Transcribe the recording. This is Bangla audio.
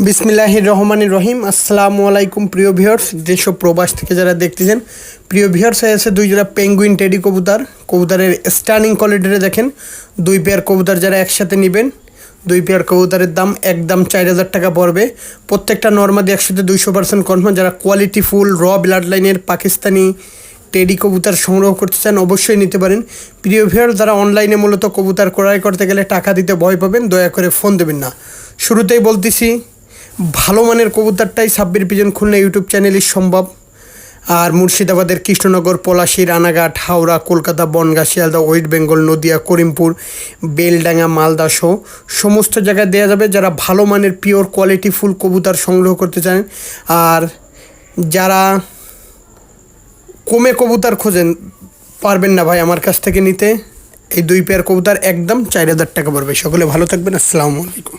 বিসমিল্লাহির রহমানির রহিম। আসসালামু আলাইকুম প্রিয় ভিউয়ার্স, দেশ ও প্রবাস থেকে যারা দেখতেছেন। প্রিয় ভিউয়ার্স, আছে দুই জোড়া পেঙ্গুইন টেডি কবুতর। কবুতরের স্টার্নিং কোয়ালিটিতে দেখেন, দুই পেয়ার কবুতর যারা একসাথে নেবেন, দুই পেয়ার কবুতরের দাম একদম 4,000 টাকা পড়বে। প্রত্যেকটা নর্মাদি 100% কনফার্ম। যারা কোয়ালিটি ফুল র ব্লাড লাইনের পাকিস্তানি টেডি কবুতর সংগ্রহ করতে চান অবশ্যই নিতে পারেন। প্রিয় ভিউয়ার, যারা অনলাইনে মূলত কবুতর ক্রয় করতে গেলে টাকা দিতে ভয় পাবেন, দয়া করে ফোন দেবেন না। শুরুতেই বলতেছি, ভালো মানের কবুতরটাই সাব্বির পিজন খুলনা ইউটিউব চ্যানেলই সম্ভব। আর মুর্শিদাবাদের কৃষ্ণনগর, পলাশী, রানাঘাট, হাওড়া, কলকাতা, বনগাঁ, শিয়ালদা, ওয়েস্ট বেঙ্গল, নদিয়া, করিমপুর, বেলডাঙ্গা, মালদা সহ সমস্ত জায়গায় দেওয়া যাবে যারা ভালো মানের পিওর কোয়ালিটি ফুল কবুতর সংগ্রহ করতে চান। আর যারা কমে কবুতর খোঁজেন, পারবেন না ভাই আমার কাছ থেকে নিতে, এই দুই পেয়ার কবুতর একদম 4,000 টাকা পড়বে। সকলে ভালো থাকবেন। আসসালামু আলাইকুম।